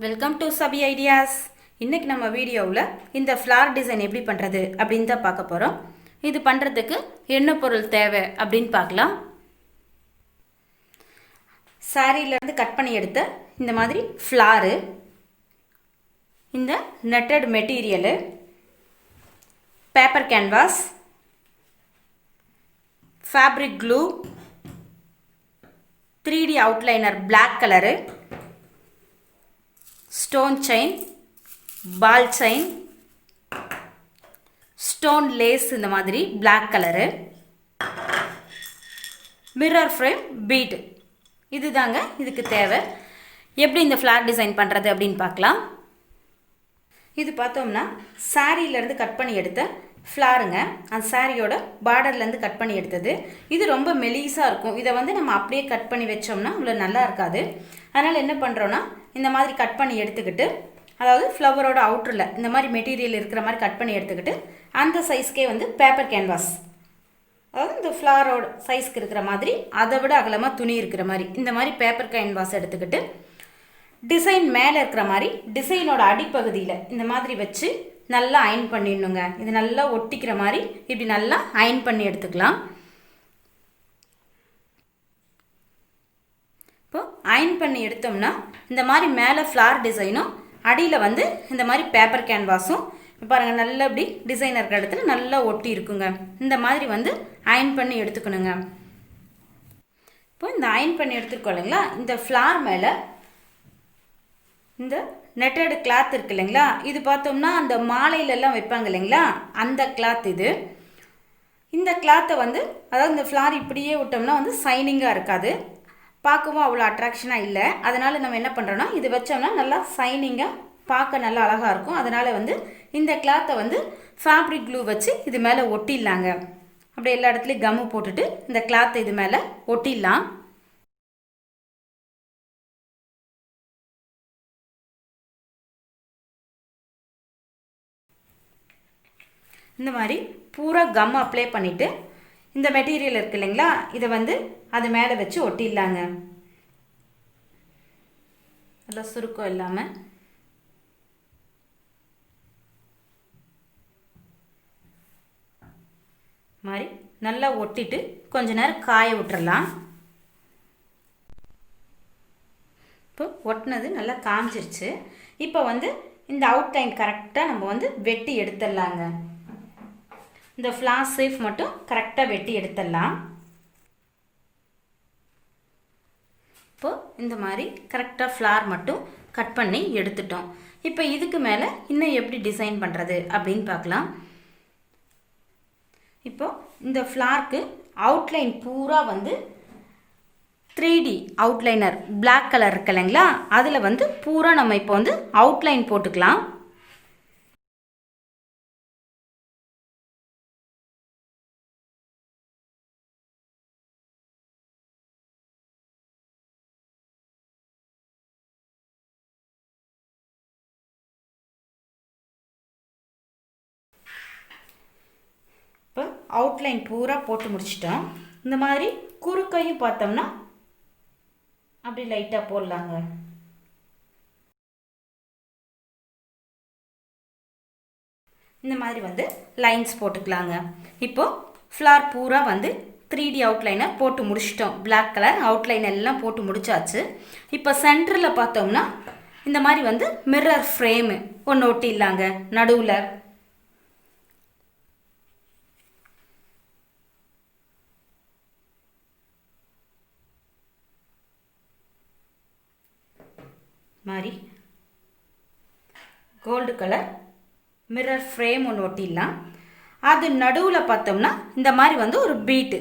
Welcome to சபி ideas. இன்றைக்கி நம்ம வீடியோவில் இந்த ஃப்ளார் டிசைன் எப்படி பண்ணுறது அப்படின்னு தான் பார்க்க போகிறோம். இது பண்ணுறதுக்கு என்ன பொருள் தேவை அப்படின்னு பார்க்கலாம். சாரீலேருந்து கட் பண்ணி எடுத்த இந்த மாதிரி ஃப்ளாரு, இந்த netted material, paper canvas, fabric glue, 3D outliner black colour, stone chain, ball chain, stone lace, இந்த மாதிரி black colour, mirror frame, bead. இது தாங்க இதுக்கு தேவை. எப்படி இந்த ஃப்ளார் டிசைன் பண்ணுறது அப்படின்னு பார்க்கலாம். இது பார்த்தோம்னா சாரீலேருந்து கட் பண்ணி எடுத்த ஃப்ளாருங்க. அந்த சாரியோட பார்டர்லேருந்து கட் பண்ணி எடுத்தது. இது ரொம்ப மெலிசாக இருக்கும். இதை நம்ம அப்படியே கட் பண்ணி வச்சோம்னா அவ்வளோ நல்லா இருக்காது. அதனால் என்ன பண்ணுறோன்னா இந்த மாதிரி கட் பண்ணி எடுத்துக்கிட்டு, அதாவது ஃப்ளவரோட அவுட்டரில் இந்த மாதிரி மெட்டீரியல் இருக்கிற மாதிரி கட் பண்ணி எடுத்துக்கிட்டு, அந்த சைஸ்க்கே பேப்பர் கேன்வாஸ், அதாவது இந்த ஃப்ளாரோட சைஸ்க்கு இருக்கிற மாதிரி, அதை விட அகலமாக துணி இருக்கிற மாதிரி இந்த மாதிரி பேப்பர் கேன்வாஸ் எடுத்துக்கிட்டு, டிசைன் மேலே இருக்கிற மாதிரி டிசைனோட அடிப்பகுதியில் இந்த மாதிரி வச்சு நல்லா அயன் பண்ணிடணுங்க. இது நல்லா ஒட்டிக்கிற மாதிரி இப்படி நல்லா அயன் பண்ணி எடுத்துக்கலாம். இப்போது அயன் பண்ணி எடுத்தோம்னா இந்த மாதிரி மேலே ஃப்ளார் டிசைனும், அடியில் இந்த மாதிரி பேப்பர் கேன்வாஸும் பாருங்கள் நல்லா இப்படி டிசைன் இருக்கிற இடத்துல நல்லா ஒட்டி இருக்குங்க. இந்த மாதிரி அயன் பண்ணி எடுத்துக்கணுங்க. இப்போ இந்த அயன் பண்ணி எடுத்துருக்கோம் இல்லைங்களா, இந்த ஃப்ளார் மேலே இந்த நெட்டட் கிளாத் இருக்கு இல்லைங்களா, இது பார்த்தோம்னா அந்த மாலையிலெல்லாம் வைப்பாங்க இல்லைங்களா, அந்த கிளாத் இது. இந்த கிளாத்தை அதாவது இந்த ஃப்ளார் இப்படியே விட்டோம்னா சைனிங்காக இருக்காது, பார்க்கவும் அவ்வளோ அட்ராக்ஷனாக இல்லை. அதனால் நம்ம என்ன பண்ணுறோன்னா இது வச்சோம்னா நல்லா சைனிங்காக பார்க்க நல்லா அழகாக இருக்கும். அதனால் இந்த கிளாத்தை ஃபேப்ரிக் க்ளூ வச்சு இது மேலே ஒட்டிடலாங்க. அப்படியே எல்லா இடத்துலையும் கம்மு போட்டுட்டு இந்த கிளாத்தை இது மேலே ஒட்டிடலாம். இந்த மாதிரி பூரா கம் அப்ளை பண்ணிவிட்டு இந்த மெட்டீரியல் இருக்குது இல்லைங்களா, இதை அது மேலே வச்சு ஒட்டிடலாங்க. நல்லா சுருக்கம் இல்லாமல் மாதிரி நல்லா ஒட்டிட்டு கொஞ்ச நேரம் காய விட்டுறலாம். இப்போ ஒட்டினது நல்லா காஞ்சிருச்சு. இப்போ இந்த அவுட்லைன் கரெக்டாக நம்ம வெட்டி எடுத்துடலாங்க. இந்த ஃப்ளார் ஷேப் மட்டும் கரெக்டாக வெட்டி எடுத்துடலாம். இப்போது இந்த மாதிரி கரெக்டாக ஃப்ளார் மட்டும் கட் பண்ணி எடுத்துட்டோம். இப்போ இதுக்கு மேலே இன்னும் எப்படி டிசைன் பண்ணுறது அப்படின்னு பார்க்கலாம். இப்போது இந்த ஃப்ளார்க்கு அவுட்லைன் பூரா 3D அவுட்லைனர் பிளாக் கலர் இருக்கு இல்லைங்களா, அதில் பூரா நம்ம இப்போ அவுட்லைன் போட்டுக்கலாம். இப்போ அவுட்லைன் பூரா போட்டு முடிச்சிட்டோம். இந்த மாதிரி குறுக்கையும் பார்த்தோம்னா அப்படி லைட்டாக போடலாங்க. இந்த மாதிரி லைன்ஸ் போட்டுக்கலாங்க. இப்போது ஃப்ளார் பூரா 3D அவுட்லைனர் போட்டு முடிச்சிட்டோம். பிளாக் கலர் அவுட்லைன் எல்லாம் போட்டு முடிச்சாச்சு. இப்போ சென்டரில் பார்த்தோம்னா இந்த மாதிரி மிரர் ஃப்ரேமு ஒன்று ஒட்டிடலாங்க நடுவில். மாதிரி கோல்டு கலர் மிரர் ஃப்ரேம் ஒன்று ஒட்டிடலாம். அது நடுவில் பார்த்தோம்னா இந்த மாதிரி ஒரு பீட்டு,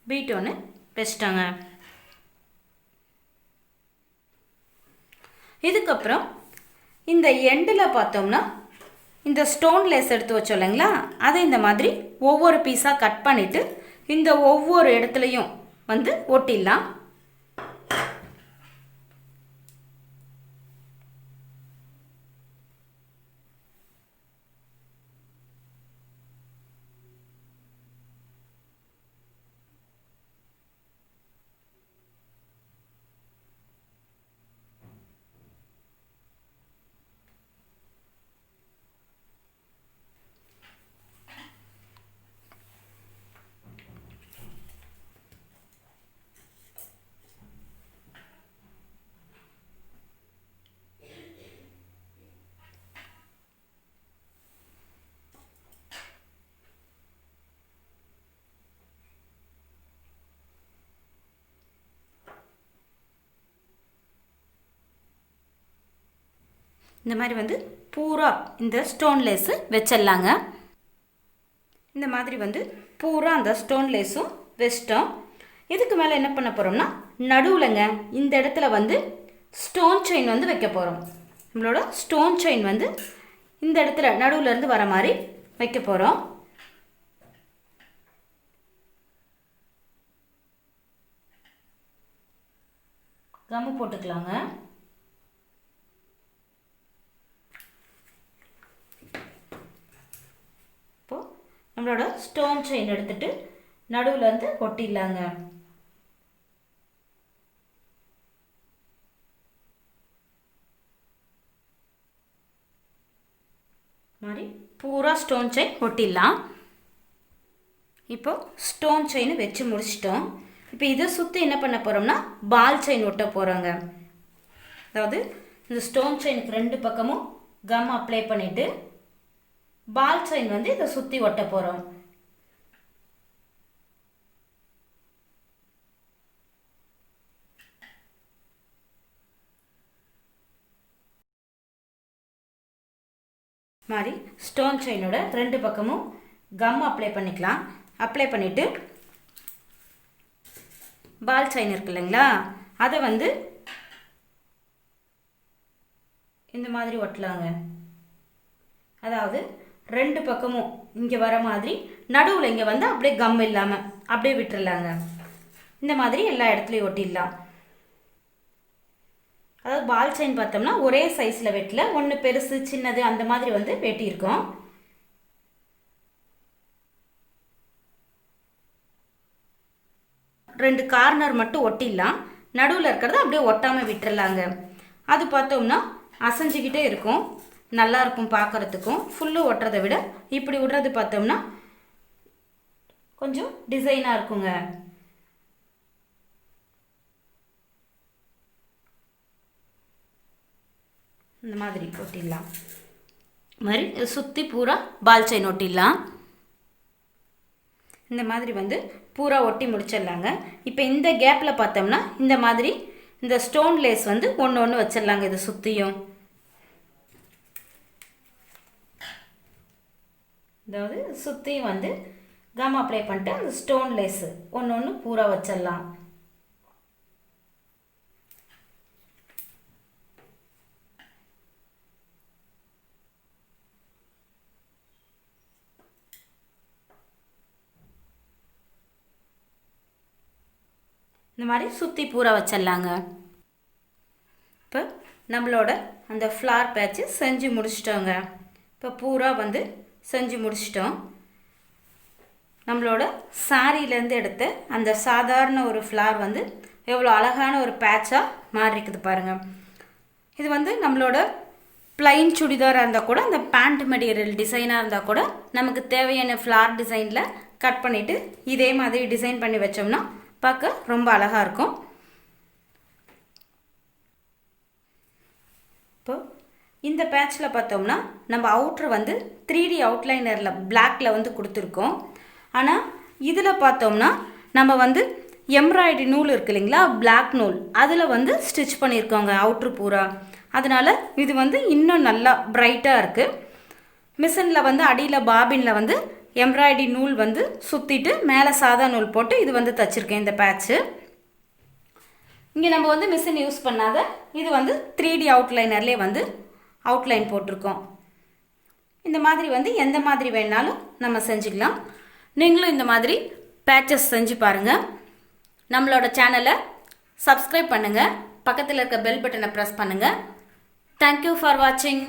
பீட் ஒன்று வச்சிட்டாங்க. இதுக்கப்புறம் இந்த எண்டில் பார்த்தோம்னா இந்த ஸ்டோன் லேஸ் எடுத்து வச்சோம் இல்லைங்களா, அதை இந்த மாதிரி ஒவ்வொரு பீஸாக கட் பண்ணிவிட்டு இந்த ஒவ்வொரு இடத்துலையும் ஒட்டிடலாம். இந்த மாதிரி வந்து பூரா இந்த ஸ்டோன் லேஸு வச்சிடலாங்க. இந்த மாதிரி வந்து பூரா அந்த ஸ்டோன் லேஸும் வச்சிட்டோம். இதுக்கு மேலே என்ன பண்ண போகிறோம்னா நடுவுலங்க இந்த இடத்துல வந்து ஸ்டோன் செயின் வந்து வைக்க போகிறோம். நம்மளோட ஸ்டோன் செயின் வந்து இந்த இடத்துல நடுவுலேருந்து வர மாதிரி வைக்க போகிறோம். கம்மு போட்டுக்கலாங்க. இப்போது நம்மளோட ஸ்டோன் செயின் எடுத்துட்டு நடுவுலேருந்து ஒட்டிடலாங்க. மாதிரி பூரா ஸ்டோன் செயின் ஒட்டிடலாம். இப்போது ஸ்டோன் செயின் வச்சு முடிச்சிட்டோம். இப்போ இதை சுற்றி என்ன பண்ண போகிறோம்னா பால் செயின் ஒட்ட போகிறோங்க. அதாவது இந்த ஸ்டோன் செயினுக்கு 2 பக்கமும் கம் அப்ளை பண்ணிவிட்டு பால் செயின் வந்து இதை சுற்றி ஒட்ட போகிறோம். மாதிரி ஸ்டோன் செயினோட 2 பக்கமும் கம் அப்ளை பண்ணிக்கலாம். அப்ளை பண்ணிவிட்டு பால் செயின் இருக்கு இல்லைங்களா, அதை வந்து இந்த மாதிரி ஒட்டலாங்க. அதாவது 2 பக்கமும் இங்கே வர மாதிரி நடுவில் இங்கே வந்து அப்படியே கம் இல்லாமல் அப்படியே விட்டுடலாங்க. இந்த மாதிரி எல்லா இடத்துலையும் ஒட்டிடலாம். அதாவது பால் செயின் பார்த்தோம்னா ஒரே சைஸில் வெட்டல, ஒன்று பெருசு சின்னது அந்த மாதிரி வந்து வெட்டியிருக்கோம். ரெண்டு கார்னர் மட்டும் ஒட்டிடலாம். நடுவில் இருக்கிறத அப்படியே ஒட்டாமல் விட்டுறலாங்க. அது பார்த்தோம்னா அசைஞ்சிக்கிட்டே இருக்கும், நல்லா இருக்கும் பார்க்குறதுக்கும். ஃபுல்லு ஒட்டுறதை விட இப்படி விடுறது பார்த்தோம்னா கொஞ்சம் டிசைனாக இருக்குங்க. இந்த மாதிரி ஒட்டிடலாம். மாதிரி சுற்றி பூரா பால் செயின் ஒட்டிடலாம். இந்த மாதிரி வந்து பூரா ஒட்டி முடிச்சிடலாங்க. இப்போ இந்த கேப்பில் பார்த்தோம்னா இந்த மாதிரி இந்த ஸ்டோன் லேஸ் வந்து ஒன்று ஒன்று வச்சிடலாங்க. இது சுற்றியும் அதாவது சுற்றியும் வந்து கம் அப்ளை பண்ணிட்டு அந்த ஸ்டோன் லேஸு ஒன்று ஒன்று பூரா வச்சிடலாம். இந்த மாதிரி சுற்றி பூரா வச்சிடலாங்க. இப்போ நம்மளோட அந்த ஃப்ளார் பேட்ச்சு செஞ்சு முடிச்சிட்டோங்க. இப்போ பூரா வந்து செஞ்சு முடிச்சிட்டோம். நம்மளோட சாரியிலேருந்து எடுத்த அந்த சாதாரண ஒரு ஃப்ளார் வந்து எவ்வளோ அழகான ஒரு பேட்சாக மாறிக்குது பாருங்கள். இது வந்து நம்மளோட ப்ளைன் சுடிதாராக இருந்தால் கூட, அந்த பேண்ட் மெட்டீரியல் டிசைனாக இருந்தால் கூட நமக்கு தேவையான ஃப்ளார் டிசைனில் கட் பண்ணிவிட்டு இதே மாதிரி டிசைன் பண்ணி வச்சோம்னா பார்க்க ரொம்ப அழகாக இருக்கும். இப்போ இந்த பேட்சில் பார்த்தோம்னா நம்ம அவுட்ரு வந்து 3D அவுட்லைனரில் பிளாக்கில் வந்து கொடுத்துருக்கோம். ஆனால் இதில் பார்த்தோம்னா நம்ம வந்து எம்ப்ராய்டரி நூல் இருக்கு இல்லைங்களா, பிளாக் நூல், அதில் வந்து ஸ்டிச் பண்ணியிருக்கோங்க அவுட்ரு பூரா. அதனால் இது வந்து இன்னும் நல்லா பிரைட்டாக இருக்குது. மிஷினில் வந்து அடியில் பாபினில் வந்து எம்ப்ராய்டரி நூல் வந்து சுற்றிட்டு மேலே சாதா நூல் போட்டு இது வந்து தச்சிருக்கேன் இந்த பேட்ச்சு. இங்கே நம்ம வந்து மிஷின் யூஸ் பண்ணாத இது வந்து 3D அவுட்லைனர்லேயே வந்து அவுட்லைன் போட்டிருக்கோம். இந்த மாதிரி வந்து எந்த மாதிரி வேணாலும் நம்ம செஞ்சுக்கலாம். நீங்களும் இந்த மாதிரி பேட்சஸ் செஞ்சு பாருங்கள். நம்மளோட சேனலை சப்ஸ்கிரைப் பண்ணுங்கள், பக்கத்தில் இருக்க பெல் பட்டனை ப்ரெஸ் பண்ணுங்கள். தேங்க்யூ ஃபார் வாட்சிங்.